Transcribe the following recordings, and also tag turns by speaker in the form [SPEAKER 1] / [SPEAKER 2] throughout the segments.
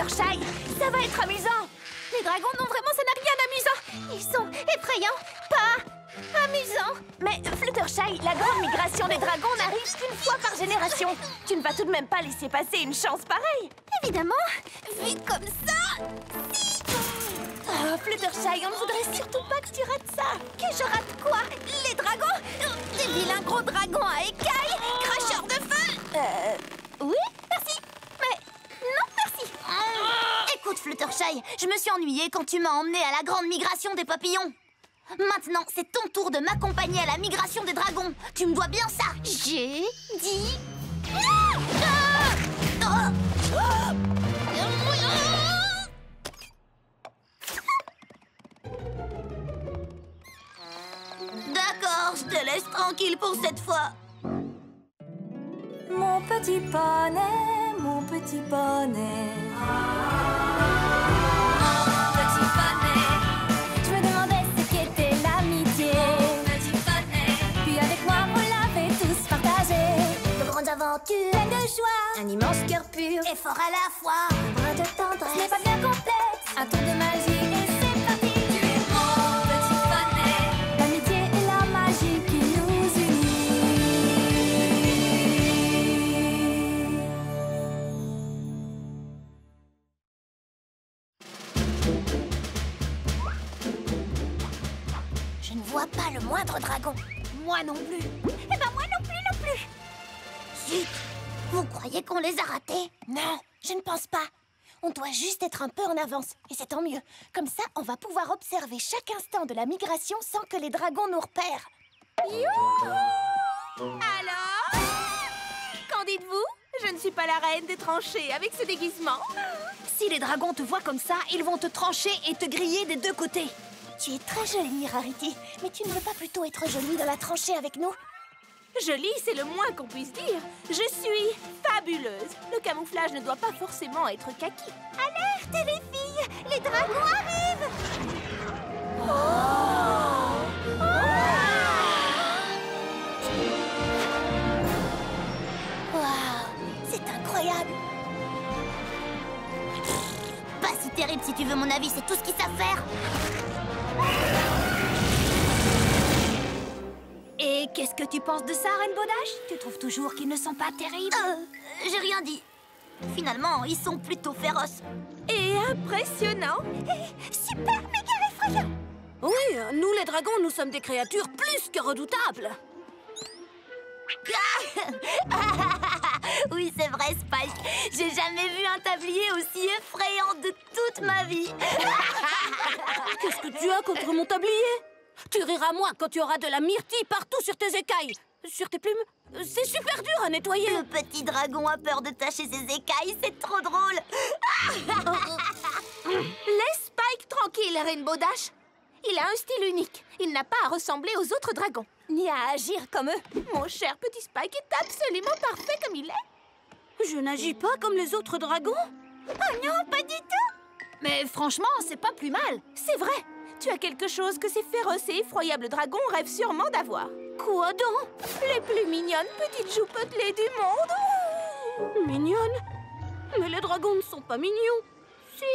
[SPEAKER 1] Fluttershy, ça va être amusant. Les dragons, non, vraiment, ça n'a rien d'amusant. Ils sont effrayants, pas amusants. Mais Fluttershy, la grande migration des dragons n'arrive qu'une fois par génération. Tu ne vas tout de même pas laisser passer une chance pareille. Évidemment, vu comme ça, si. Oh, Fluttershy, on ne voudrait surtout pas que tu rates ça. Que je rate quoi? Les dragons? Des vilains gros dragons à écailles, cracheurs de feu. Oui, merci. Mais non, merci. Écoute, Fluttershy, je me suis ennuyée quand tu m'as emmenée à la grande migration des papillons. Maintenant, c'est ton tour de m'accompagner à la migration des dragons. Tu me dois bien ça. J'ai dit... D'accord, je te laisse tranquille pour cette fois.
[SPEAKER 2] Mon petit poney, mon petit poney. Petit poney. Je me demandais ce qu'était l'amitié. Petit poney. Puis avec moi, on l'avait tous partagé.
[SPEAKER 1] De grandes aventures,
[SPEAKER 2] Plein de joie,
[SPEAKER 1] un immense cœur pur,
[SPEAKER 2] et fort à la fois.
[SPEAKER 1] un brin de
[SPEAKER 2] Ce
[SPEAKER 1] tendresse.
[SPEAKER 2] n'est pas bien complexe, un tour de magie et c'est parti. Tu es mon petit poney. L'amitié et la magie qui nous unit.
[SPEAKER 1] Je ne vois pas le moindre dragon. Moi non plus. Eh ben moi non plus, non plus. Zut! Vous croyez qu'on les a ratés? Non, je ne pense pas. On doit juste être un peu en avance, et c'est tant mieux. Comme ça, on va pouvoir observer chaque instant de la migration sans que les dragons nous repèrent. Youhou! Alors? Qu'en dites-vous? Je ne suis pas la reine des tranchées avec ce déguisement. Si les dragons te voient comme ça, ils vont te trancher et te griller des deux côtés. Tu es très jolie, Rarity, mais tu ne veux pas plutôt être jolie dans la tranchée avec nous? Jolie, c'est le moins qu'on puisse dire. Je suis fabuleuse. Le camouflage ne doit pas forcément être kaki. Alerte, les filles! Les dragons arrivent! Waouh, c'est incroyable! Pas si terrible si tu veux mon avis, c'est tout ce qu'ils savent faire. Et qu'est-ce que tu penses de ça, Rainbow Dash? Tu trouves toujours qu'ils ne sont pas terribles? J'ai rien dit. Finalement, ils sont plutôt féroces. Et impressionnants. Super, méga effrayants.
[SPEAKER 3] Oui, nous les dragons, nous sommes des créatures plus que redoutables.
[SPEAKER 1] Oui, c'est vrai, Spike. J'ai jamais vu un tablier aussi effrayant de toute ma vie.
[SPEAKER 3] Qu'est-ce que tu as contre mon tablier? Tu riras moins quand tu auras de la myrtille partout sur tes écailles. Sur tes plumes, c'est super dur à nettoyer.
[SPEAKER 1] Le petit dragon a peur de tacher ses écailles, c'est trop drôle. Laisse Spike tranquille, Rainbow Dash. Il a un style unique. Il n'a pas à ressembler aux autres dragons, ni à agir comme eux. Mon cher petit Spike est absolument parfait comme il est.
[SPEAKER 3] Je n'agis pas comme les autres dragons.
[SPEAKER 1] Oh non, pas du tout. Mais franchement, c'est pas plus mal. C'est vrai. Tu as quelque chose que ces féroces et effroyables dragons rêvent sûrement d'avoir.
[SPEAKER 3] Quoi donc?
[SPEAKER 1] Les plus mignonnes petites joues potelées du monde.
[SPEAKER 3] Mignonne? Mais les dragons ne sont pas mignons.
[SPEAKER 1] Si.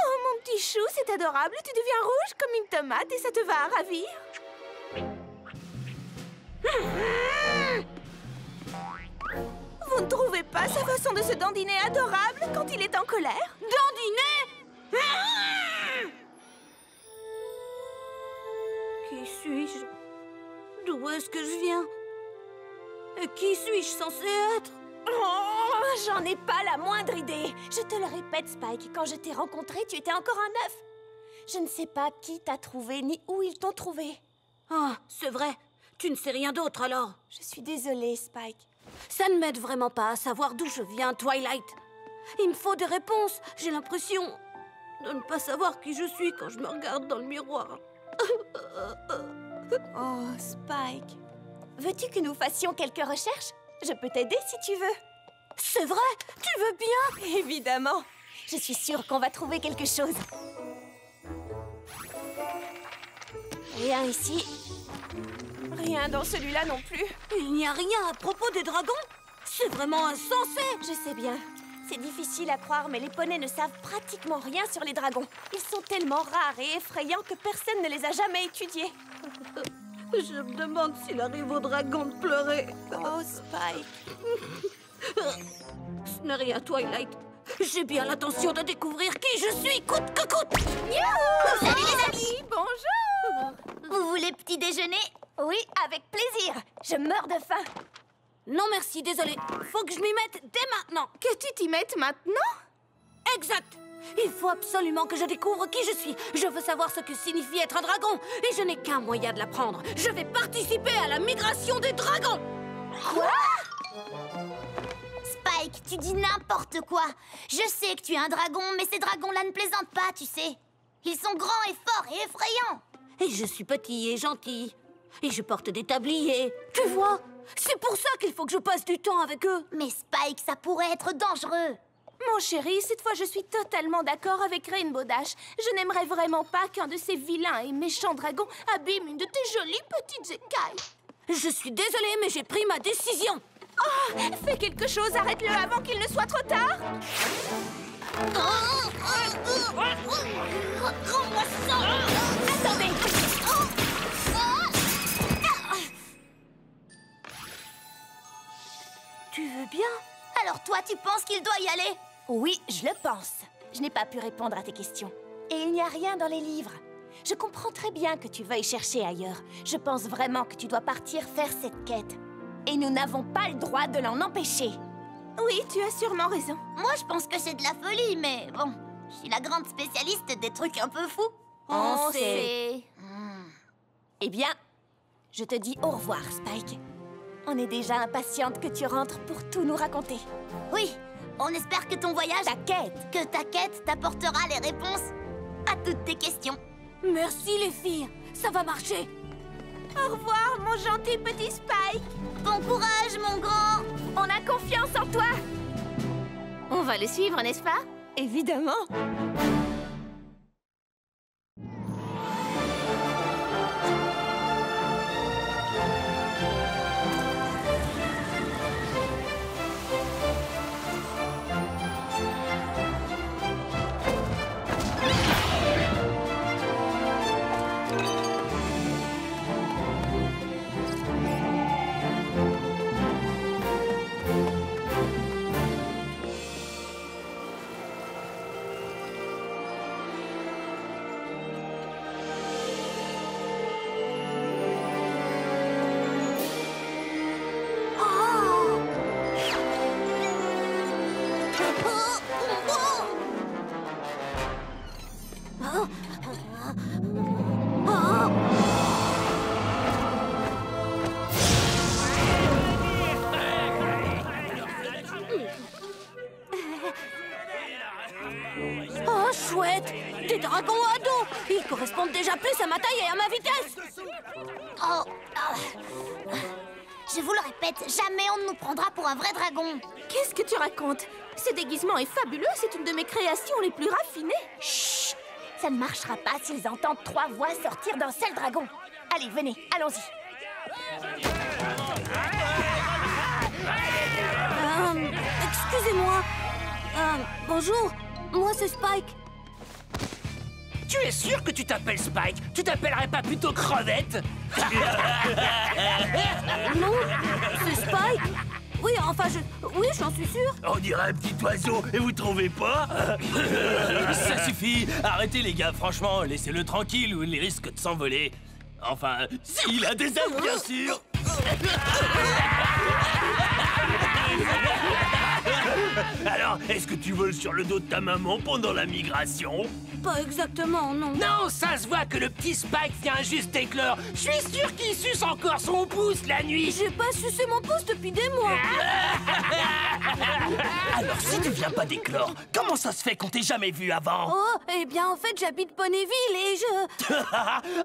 [SPEAKER 1] Oh, mon petit chou, c'est adorable. Tu deviens rouge comme une tomate et ça te va à ravir. Vous ne trouvez pas sa façon de se dandiner adorable quand il est en colère?
[SPEAKER 3] Dandiner? Qui suis-je? D'où est-ce que je viens? Et qui suis-je censé être?
[SPEAKER 1] Oh, j'en ai pas la moindre idée. Je te le répète, Spike, quand je t'ai rencontré, tu étais encore un œuf. Je ne sais pas qui t'a trouvé, ni où ils t'ont trouvé.
[SPEAKER 3] Ah, c'est vrai. Tu ne sais rien d'autre alors.
[SPEAKER 1] Je suis désolée, Spike.
[SPEAKER 3] Ça ne m'aide vraiment pas à savoir d'où je viens, Twilight. Il me faut des réponses. J'ai l'impression de ne pas savoir qui je suis quand je me regarde dans le miroir.
[SPEAKER 1] Oh, Spike. Veux-tu que nous fassions quelques recherches? Je peux t'aider si tu veux.
[SPEAKER 3] C'est vrai? Tu veux bien?
[SPEAKER 1] Évidemment. Je suis sûre qu'on va trouver quelque chose. Rien ici. Rien dans celui-là non plus.
[SPEAKER 3] Il n'y a rien à propos des dragons? C'est vraiment insensé.
[SPEAKER 1] Je sais bien.
[SPEAKER 4] C'est difficile à croire, mais les poneys ne savent pratiquement rien sur les dragons. Ils sont tellement rares et effrayants que personne ne les a jamais étudiés.
[SPEAKER 3] Je me demande s'il arrive au dragon de pleurer.
[SPEAKER 4] Oh, Spike.
[SPEAKER 3] Ce n'est rien, Twilight. J'ai bien l'intention de découvrir qui je suis, coûte que coûte.
[SPEAKER 1] Youhou! Salut les amis!
[SPEAKER 4] Bonjour!
[SPEAKER 1] Vous voulez petit déjeuner?
[SPEAKER 4] Oui, avec plaisir. Je meurs de faim.
[SPEAKER 3] Non merci, désolé. Faut que je m'y mette dès maintenant.
[SPEAKER 4] Que tu t'y mettes maintenant?
[SPEAKER 3] Exact. Il faut absolument que je découvre qui je suis. Je veux savoir ce que signifie être un dragon. Et je n'ai qu'un moyen de l'apprendre. Je vais participer à la migration des dragons.
[SPEAKER 1] Quoi? Spike, tu dis n'importe quoi. Je sais que tu es un dragon, mais ces dragons-là ne plaisantent pas, tu sais. Ils sont grands et forts et effrayants.
[SPEAKER 3] Et je suis petit et gentil. Et je porte des tabliers. Tu vois? C'est pour ça qu'il faut que je passe du temps avec eux.
[SPEAKER 1] Mais Spike, ça pourrait être dangereux.
[SPEAKER 4] Mon chéri, cette fois je suis totalement d'accord avec Rainbow Dash. Je n'aimerais vraiment pas qu'un de ces vilains et méchants dragons abîme une de tes jolies petites écailles.
[SPEAKER 3] Je suis désolée, mais j'ai pris ma décision.
[SPEAKER 4] Oh, fais quelque chose, arrête-le avant qu'il ne soit trop tard.
[SPEAKER 1] Rends-moi ça!
[SPEAKER 4] Attendez.
[SPEAKER 3] Tu veux bien?
[SPEAKER 1] Alors toi, tu penses qu'il doit y aller?
[SPEAKER 4] Oui, je le pense. Je n'ai pas pu répondre à tes questions. Et il n'y a rien dans les livres. Je comprends très bien que tu veuilles chercher ailleurs. Je pense vraiment que tu dois partir faire cette quête. Et nous n'avons pas le droit de l'en empêcher. Oui, tu as sûrement raison.
[SPEAKER 1] Moi, je pense que c'est de la folie, mais bon, je suis la grande spécialiste des trucs un peu fous.
[SPEAKER 4] On sait. Eh bien, je te dis au revoir, Spike. On est déjà impatiente que tu rentres pour tout nous raconter.
[SPEAKER 1] Oui, on espère que ton voyage... Que ta quête t'apportera les réponses à toutes tes questions.
[SPEAKER 3] Merci les filles, ça va marcher.
[SPEAKER 4] Au revoir, mon gentil petit Spike.
[SPEAKER 1] Bon courage, mon grand.
[SPEAKER 4] On a confiance en toi. On va le suivre, n'est-ce pas? Évidemment.
[SPEAKER 3] Oh, chouette! Des dragons à dos! Ils correspondent déjà plus à ma taille et à ma vitesse!
[SPEAKER 1] Oh, je vous le répète, jamais on ne nous prendra pour un vrai dragon.
[SPEAKER 4] Qu'est-ce que tu racontes? Ce déguisement est fabuleux, c'est une de mes créations les plus raffinées.
[SPEAKER 1] Chut! Ça ne marchera pas s'ils entendent 3 voix sortir d'un seul dragon.
[SPEAKER 4] Allez, venez, allons-y.
[SPEAKER 3] Excusez-moi. Bonjour, moi c'est Spike.
[SPEAKER 5] Tu es sûr que tu t'appelles Spike? Tu t'appellerais pas plutôt Crevette?
[SPEAKER 3] Non, c'est Spike. Oui, enfin, oui, j'en suis sûre.
[SPEAKER 5] On dirait un petit oiseau, et vous trouvez pas? Ça suffit. Arrêtez les gars, franchement, laissez-le tranquille ou il risque de s'envoler. Enfin, s'il a des ailes, bien sûr. Alors, est-ce que tu voles sur le dos de ta maman pendant la migration?
[SPEAKER 3] Pas exactement, non.
[SPEAKER 5] Non, ça se voit que le petit Spike vient juste d'éclore. Je suis sûr qu'il suce encore son pouce la nuit.
[SPEAKER 3] J'ai pas sucé mon pouce depuis des mois.
[SPEAKER 5] Alors, si tu viens pas d'éclore, comment ça se fait qu'on t'ait jamais vu avant?
[SPEAKER 3] Oh, eh bien, en fait, j'habite Ponyville et je...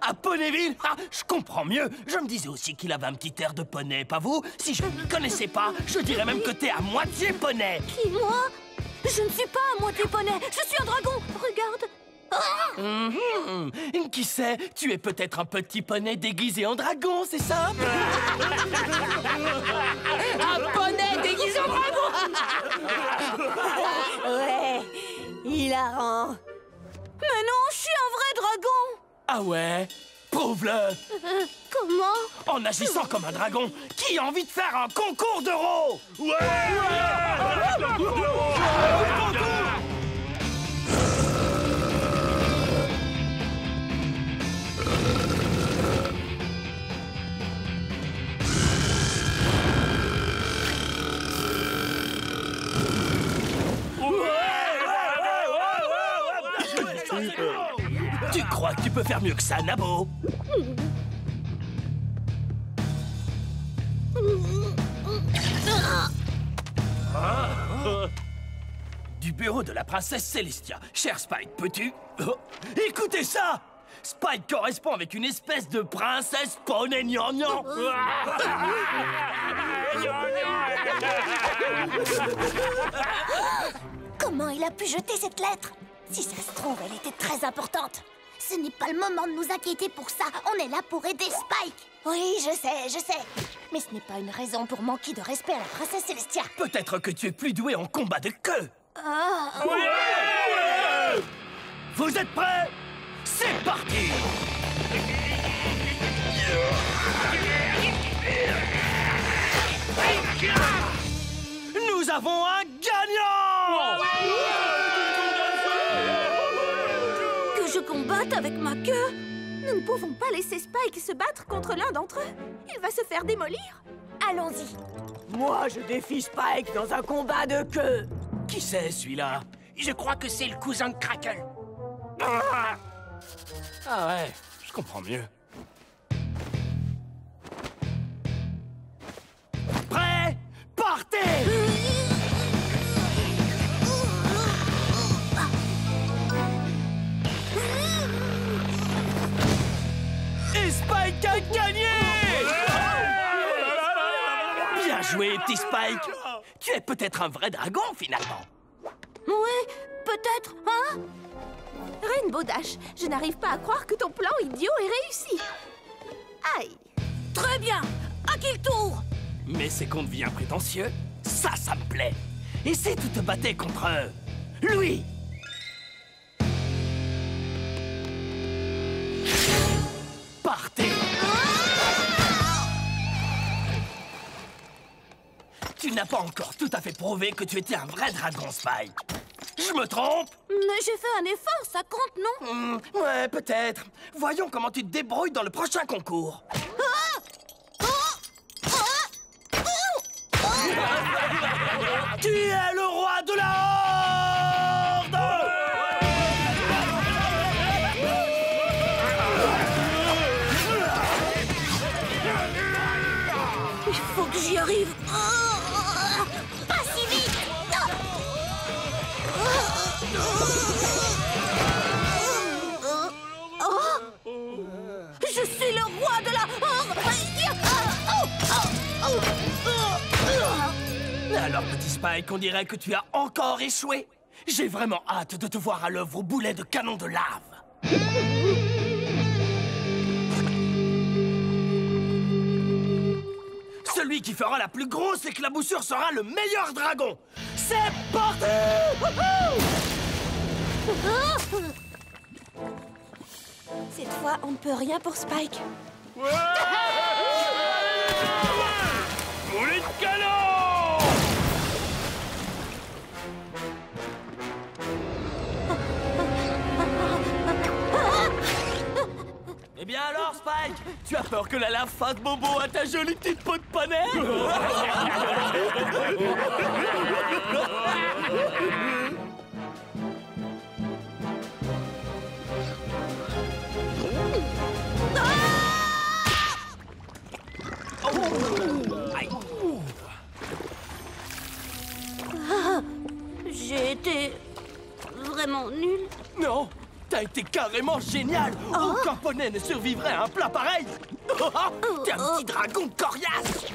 [SPEAKER 5] À Ponyville? Je comprends mieux. Je me disais aussi qu'il avait un petit air de poney, pas vous? Si je ne connaissais pas, je dirais même que t'es à moitié poney.
[SPEAKER 3] Qui, moi? Je ne suis pas à moitié poney. Je suis un dragon. Regarde.
[SPEAKER 5] Qui sait? Tu es peut-être un petit poney déguisé en dragon, c'est ça? Un poney déguisé en dragon! Ah ouais? Prouve-le!
[SPEAKER 3] Comment?
[SPEAKER 5] En agissant comme un dragon, qui a envie de faire un concours d'euros? Tu crois que tu peux faire mieux que ça, Nabo? Du bureau de la princesse Célestia. Cher Spike, peux-tu... Oh, écoutez ça! Spike correspond avec une espèce de princesse poney gnangnan.
[SPEAKER 1] Comment il a pu jeter cette lettre? Si ça se trouve, elle était très importante. Ce n'est pas le moment de nous inquiéter pour ça. On est là pour aider Spike.
[SPEAKER 4] Oui, je sais. Mais ce n'est pas une raison pour manquer de respect à la princesse Célestia.
[SPEAKER 5] Peut-être que tu es plus doué en combat de queue. Vous êtes prêts? C'est parti! Nous avons un gagnant!
[SPEAKER 3] Que je combatte avec ma queue? Nous ne pouvons pas laisser Spike se battre contre l'un d'entre eux. Il va se faire démolir.
[SPEAKER 4] Allons-y.
[SPEAKER 6] Moi, je défie Spike dans un combat de queue.
[SPEAKER 5] Qui c'est, celui-là?
[SPEAKER 7] Je crois que c'est le cousin de Crackle.
[SPEAKER 5] Ah ouais, je comprends mieux. Prêt? Partez! Et Spike a gagné! Bien joué, petit Spike! Tu es peut-être un vrai dragon, finalement.
[SPEAKER 3] Ouais, peut-être, hein? Rainbow Dash, je n'arrive pas à croire que ton plan idiot ait réussi. Aïe. Très bien. À qui le tour?
[SPEAKER 5] Mais c'est qu'on devient prétentieux. Ça me plaît. Et si tu te battais contre lui? Partez! Tu n'as pas encore tout à fait prouvé que tu étais un vrai dragon, Spike. Je me trompe?
[SPEAKER 3] Mais j'ai fait un effort, ça compte, non?
[SPEAKER 5] Ouais, peut-être. Voyons comment tu te débrouilles dans le prochain concours. Tu es le roi de la Horde!
[SPEAKER 3] Il faut que j'y arrive.
[SPEAKER 1] Pas si vite!
[SPEAKER 3] Je suis le roi de la Horde.
[SPEAKER 5] Alors, petit Spike, on dirait que tu as encore échoué. J'ai vraiment hâte de te voir à l'œuvre au boulet de canon de lave. Celui qui fera la plus grosse éclaboussure sera le meilleur dragon. C'est parti!
[SPEAKER 4] Cette fois, on ne peut rien pour Spike.
[SPEAKER 5] Boulet de canon! Eh bien alors, Spike, tu as peur que la lave fasse bobo à ta jolie petite peau de poney?
[SPEAKER 3] J'ai été vraiment nulle.
[SPEAKER 5] Non, t'as été carrément génial. Aucun poney ne survivrait à un plat pareil. T'es un petit dragon coriace.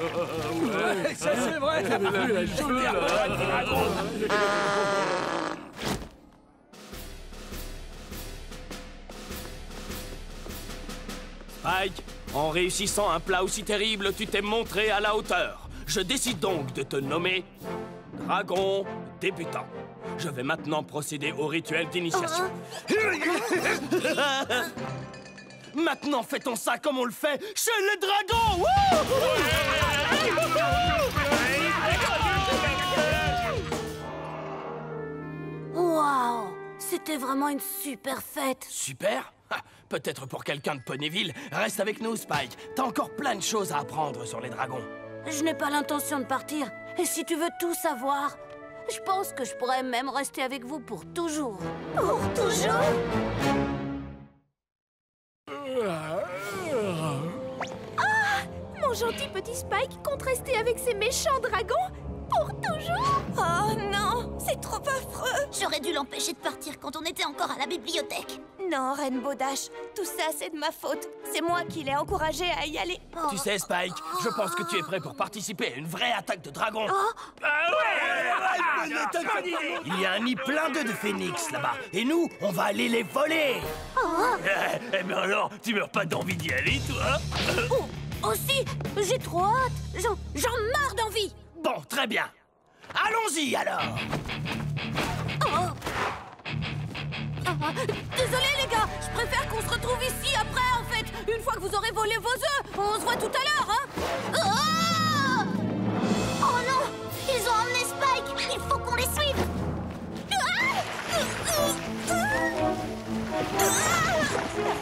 [SPEAKER 5] Ouais, ça c'est vrai, t'as vu la jolie dragon. Spike, en réussissant un plat aussi terrible, tu t'es montré à la hauteur. Je décide donc de te nommer dragon débutant. Je vais maintenant procéder au rituel d'initiation. Maintenant, fêtons ça comme on le fait chez les dragons. Wouh!
[SPEAKER 3] Waouh! C'était vraiment une super fête.
[SPEAKER 5] Super. Ah, peut-être pour quelqu'un de Ponyville. Reste avec nous, Spike. T'as encore plein de choses à apprendre sur les dragons.
[SPEAKER 3] Je n'ai pas l'intention de partir. Et si tu veux tout savoir, je pense que je pourrais même rester avec vous pour toujours.
[SPEAKER 1] Pour toujours?
[SPEAKER 3] Mon gentil petit Spike compte rester avec ces méchants dragons pour toujours?
[SPEAKER 1] Oh non, c'est trop affreux. J'aurais dû l'empêcher de partir quand on était encore à la bibliothèque.
[SPEAKER 4] Non, Rainbow Dash, tout ça c'est de ma faute. C'est moi qui l'ai encouragé à y aller.
[SPEAKER 5] Tu sais, Spike, je pense que tu es prêt pour participer à une vraie attaque de dragons. Il y a un nid plein d'œufs de phénix là-bas. Et nous, on va aller les voler.
[SPEAKER 7] Eh ben alors, tu meurs pas d'envie d'y aller, toi?
[SPEAKER 3] Aussi, j'ai trop hâte. J'en marre d'envie.
[SPEAKER 5] Bon, très bien. Allons-y alors.
[SPEAKER 3] Désolé les gars, je préfère qu'on se retrouve ici après en fait. Une fois que vous aurez volé vos œufs, on se voit tout à l'heure, hein.
[SPEAKER 1] Oh non, ils ont emmené Spike. Il faut qu'on les suive.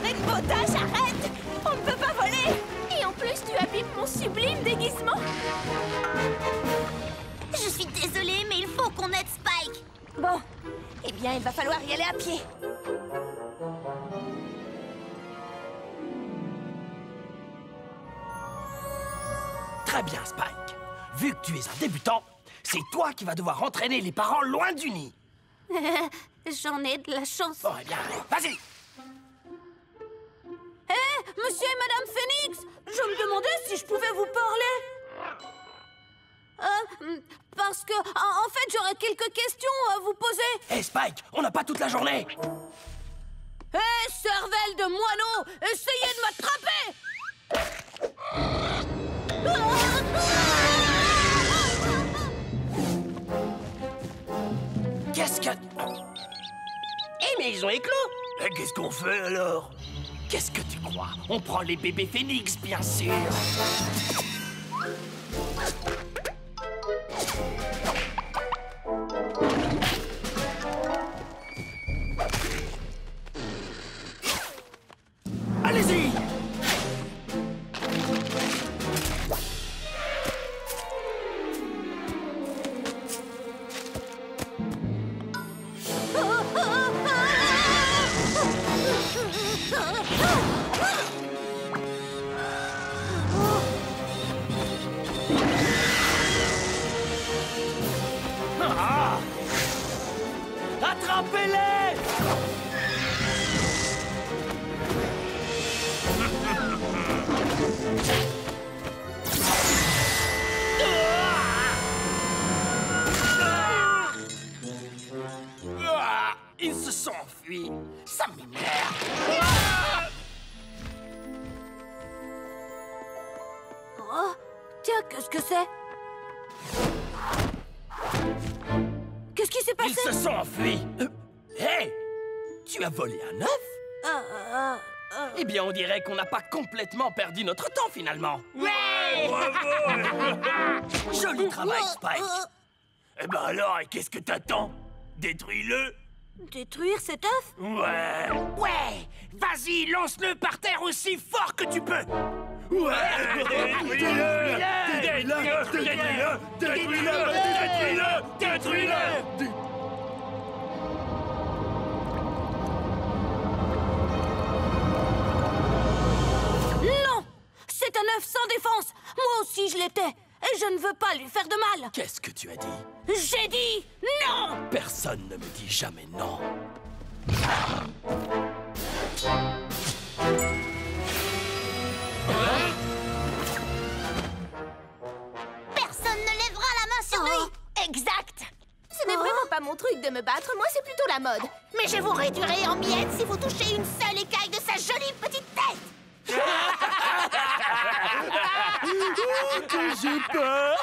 [SPEAKER 4] Rainbow Dash, arrête! On ne peut pas voler!
[SPEAKER 3] Et en plus, tu abîmes mon sublime déguisement.
[SPEAKER 1] Je suis désolée, mais il faut qu'on aide Spike.
[SPEAKER 4] Bon, eh bien, il va falloir y aller à pied.
[SPEAKER 5] Très bien, Spike. Vu que tu es un débutant, c'est toi qui vas devoir entraîner les parents loin du nid.
[SPEAKER 3] J'en ai de la chance.
[SPEAKER 5] Bon, eh bien, vas-y.
[SPEAKER 3] Hé, monsieur et madame Phoenix, je me demandais si je pouvais vous parler. Parce que, en fait, j'aurais quelques questions à vous poser.
[SPEAKER 5] Hé, Spike, on n'a pas toute la journée.
[SPEAKER 3] Hé, cervelle de moineau, essayez de m'attraper.
[SPEAKER 5] Qu'est-ce que...
[SPEAKER 7] Eh, mais ils ont éclos!
[SPEAKER 5] Qu'est-ce qu'on fait alors? Qu'est-ce que tu crois? On prend les bébés phénix, bien sûr. Allez-y! Attrapez-les! Ils se sont enfuis. Ça m'énerve.
[SPEAKER 3] Oh, tiens, qu'est-ce que c'est? Qu'est-ce qui s'est passé?
[SPEAKER 5] Ils se sont enfuis. Hé! Tu as volé un œuf? Eh bien, on dirait qu'on n'a pas complètement perdu notre temps, finalement. Joli travail, Spike.
[SPEAKER 7] Eh ben alors, et qu'est-ce que t'attends? Détruis-le!
[SPEAKER 3] Détruire cet œuf?
[SPEAKER 7] Ouais! Ouais! Vas-y, lance-le par terre aussi fort que tu peux! Ouais! Détruis-le! Détruis-le! Détruis-le! Détruis-le! Détruis-le!
[SPEAKER 3] Non! C'est un œuf sans défense! Moi aussi je l'étais! Et je ne veux pas lui faire de mal!
[SPEAKER 5] Qu'est-ce que tu as dit?
[SPEAKER 3] J'ai dit non!
[SPEAKER 5] Personne ne me dit jamais non.
[SPEAKER 1] Personne ne lèvera la main sur lui. Exact.
[SPEAKER 4] Ce n'est vraiment pas mon truc de me battre, moi c'est plutôt la mode.
[SPEAKER 1] Mais je vous réduirai en miettes si vous touchez une seule écaille de sa jolie petite tête.
[SPEAKER 5] Que j'ai peur!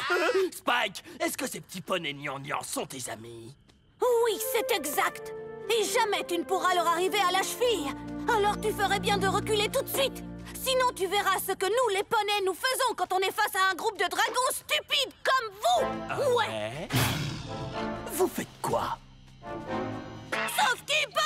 [SPEAKER 5] Spike, est-ce que ces petits poneys gnangnans sont tes amis?
[SPEAKER 3] Oui, c'est exact! Et jamais tu ne pourras leur arriver à la cheville. Alors tu ferais bien de reculer tout de suite. Sinon tu verras ce que nous, les poneys, nous faisons quand on est face à un groupe de dragons stupides comme vous. Ouais.
[SPEAKER 7] Vous faites quoi?
[SPEAKER 3] Sauf qui peut.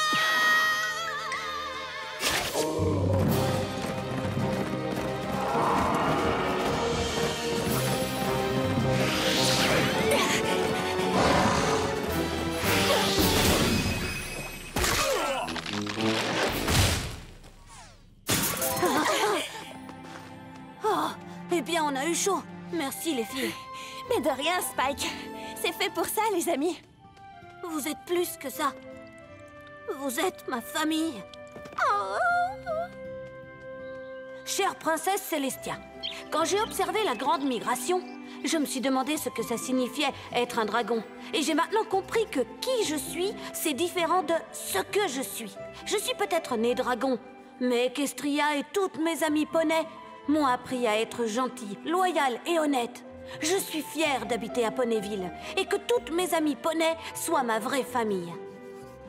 [SPEAKER 3] Eh bien, on a eu chaud. Merci, les filles.
[SPEAKER 4] Mais de rien, Spike. C'est fait pour ça, les amis.
[SPEAKER 3] Vous êtes plus que ça. Vous êtes ma famille. Chère princesse Célestia, quand j'ai observé la grande migration, je me suis demandé ce que ça signifiait être un dragon. Et j'ai maintenant compris que qui je suis, c'est différent de ce que je suis. Je suis peut-être né dragon, mais Equestria et toutes mes amies poneys m'ont appris à être gentille, loyale et honnête. Je suis fière d'habiter à Ponyville et que toutes mes amies poneys soient ma vraie famille.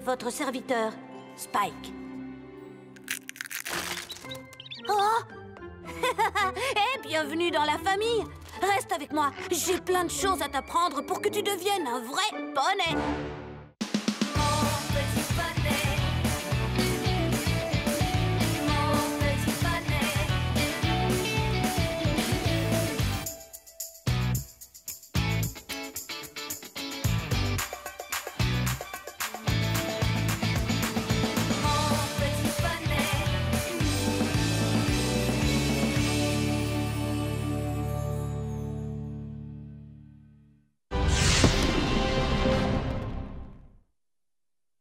[SPEAKER 3] Votre serviteur, Spike. Oh! Eh, bienvenue dans la famille! Reste avec moi, j'ai plein de choses à t'apprendre pour que tu deviennes un vrai poney!